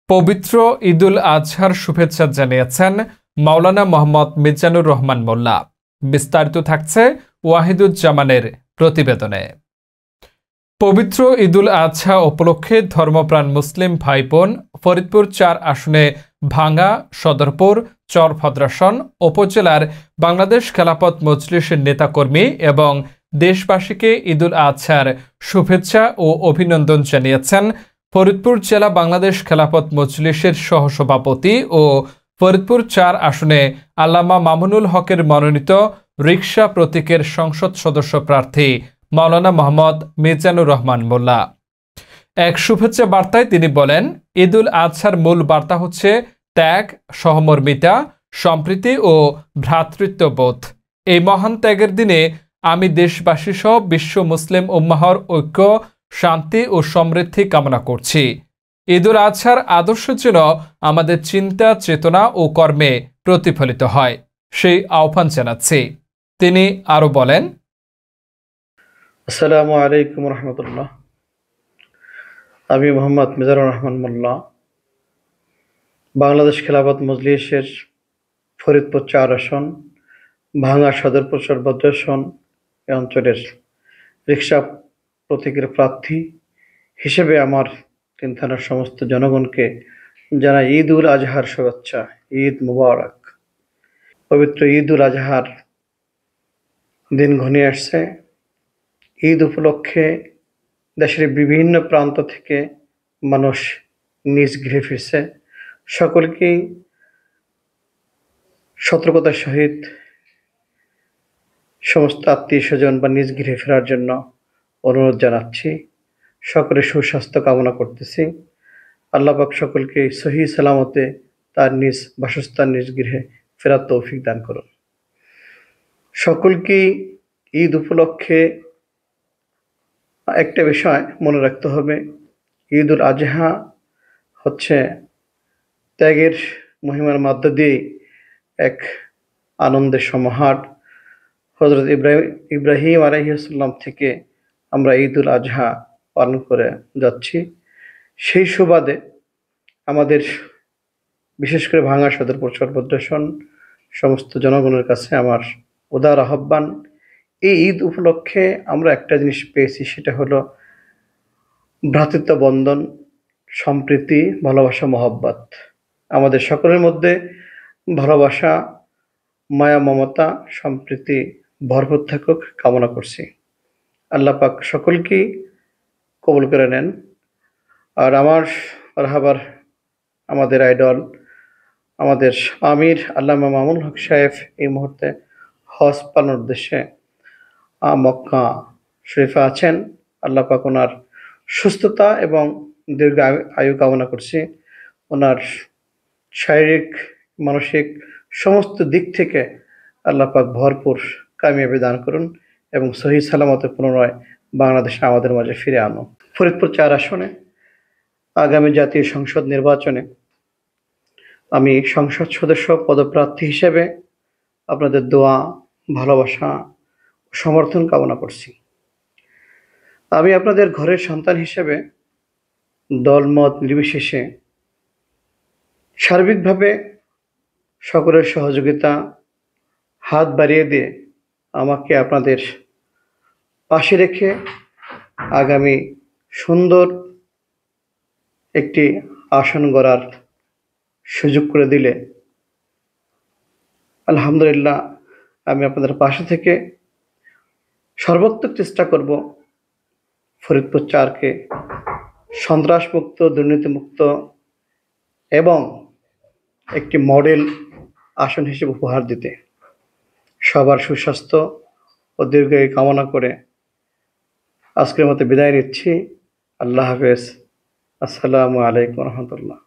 পবিত্র ঈদুল আজহার শুভেচ্ছা জানিয়েছেন মাওলানা মোহাম্মদ মিজানুর রহমান মোল্লা। বিস্তারিত থাকছে ওয়াহিদুজ্জামানের প্রতিবেদনে। পবিত্র ঈদুল আজহা উপলক্ষে ধর্মপ্রাণ মুসলিম ভাই বোন ফরিদপুর ৪ আসনে ভাঙ্গা, সদরপুর, চরভদ্রাসন উপজেলার বাংলাদেশ খেলাফত মজলিসের নেতাকর্মী এবং দেশবাসীকে ঈদুল আজহার শুভেচ্ছা ও অভিনন্দন জানিয়েছেন ফরিদপুর জেলা বাংলাদেশ খেলাফত মজলিসের সহসভাপতি ও ফরিদপুর ৪ আসনে আল্লামা মামুনুল হকের মনোনীত রিকশা প্রতীকের সংসদ সদস্য প্রার্থী মাওলানা মোহাম্মদ মিজানুর রহমান মোল্লা। এক শুভেচ্ছা বার্তায় তিনি বলেন, ঈদুল আজহার মূল বার্তা হচ্ছে ত্যাগ, সহমর্মিতা, সম্প্রীতি ও ভ্রাতৃত্ববোধ। এই মহান ত্যাগের দিনে আমি দেশবাসী সহ বিশ্ব মুসলিম উম্মাহর ঐক্য, শান্তি ও সমৃদ্ধি কামনা করছি। ঈদুল আজহার আদর্শ যেন আমাদের চিন্তা, চেতনা ও কর্মে প্রতিফলিত হয়, সেই আহ্বান জানাচ্ছি। তিনি আরো বলেন, আসসালামু আলাইকুম রহমতুল্লাহ। আমি মোহাম্মদ মিজানুর রহমান মোল্লা, বাংলাদেশ খেলাফত মজলিসের ফরিদপুর ৪ আসন, ভাঙ্গা, সদরপুর, চরভদ্রাসন এ অঞ্চলের রিকশা প্রতীকের প্রার্থী হিসেবে আমার ৩ থানার সমস্ত জনগণকে জানাই ঈদ উল আজহার শুভেচ্ছা। ঈদ মুবারক। পবিত্র ঈদ উল আজহার দিন ঘনিয়ে আসছে। ঈদ উপলক্ষে দেশের বিভিন্ন প্রান্ত থেকে মানুষ নিজ গৃহে ফিরছে। সকলকেই সতর্কতার সহিত সমস্ত আত্মীয় স্বজন বা নিজ গৃহে ফেরার জন্য অনুরোধ জানাচ্ছি। সকলের সুস্বাস্থ্য কামনা করতেছি। আল্লাহ পাক সকলকে সহি সালামতে তার নিজ বাসস্থান, নিজ গৃহে ফেরার তৌফিক দান করুন। সকলকেই ঈদ উপলক্ষে একটা বিষয় মনে রাখতে হবে, ঈদ উল আজহা হচ্ছে ত্যাগের মহিমার মধ্য দিয়ে এক আনন্দের সমাহার। হযরত ইব্রাহিম আলাইহিসসালাম থেকে আমরা ঈদ উল আজহা পালন করে যাচ্ছি। সেই সুবাদে আমাদের বিশেষ করে ভাঙ্গা, সদরপুর, চরভদ্রাসন সমস্ত জনগণের কাছে আমার উদার আহ্বান, এই ঈদ উপলক্ষে আমরা একটা জিনিস পেয়েছি, সেটা হলো ভ্রাতৃত্ব বন্ধন, সম্প্রীতি, ভালোবাসা, মহব্বত। আমাদের সকলের মধ্যে ভালোবাসা, মায়া, মমতা, সম্প্রীতি ভরপুর থাকুক কামনা করছি। আল্লাহ পাক সকলকেই কবুল করে নেন। আর আমার রাহাবার, আমাদের আইডল, আমাদের আমির আল্লামা মামুনুল হক সাহেব এই মুহূর্তে হজ পালনের উদ্দেশ্যে মক্কা শরীফে আছেন। আল্লাহ পাক ওনার সুস্থতা এবং দীর্ঘ আয়ু কামনা করছি। ওনার শারীরিক, মানসিক সমস্ত দিক থেকে আল্লাহ পাক ভরপুর কামিয়াবি দান করুন এবং সহি সালামতে পুনরায় বাংলাদেশে আমাদের মাঝে ফিরে আনো। ফরিদপুর ৪ আসনে আগামী জাতীয় সংসদ নির্বাচনে আমি সংসদ সদস্য পদপ্রার্থী হিসেবে আপনাদের দোয়া, ভালোবাসা, সমর্থন কামনা করছি। আমি আপনাদের ঘরের সন্তান হিসেবে দলমত নির্বিশেষে সার্বিকভাবে সকলের সহযোগিতা হাত বাড়িয়ে দিয়ে আমাকে আপনাদের পাশে রেখে আগামী সুন্দর একটি আসন গড়ার সুযোগ করে দিলে আলহামদুলিল্লাহ আমি আপনাদের পাশে থেকে সর্বোত্তম চেষ্টা করব ফরিদপুর ৪কে সন্ত্রাসমুক্ত, দুর্নীতিমুক্ত এবং একটি মডেল আসন হিসেবে উপহার দিতে। সবার সুস্বাস্থ্য ও দীর্ঘায়ু কামনা করে আজকের মতো বিদায় নিচ্ছি। আল্লাহ হাফেজ। আসসালামু আলাইকুম রহমতুল্লাহ।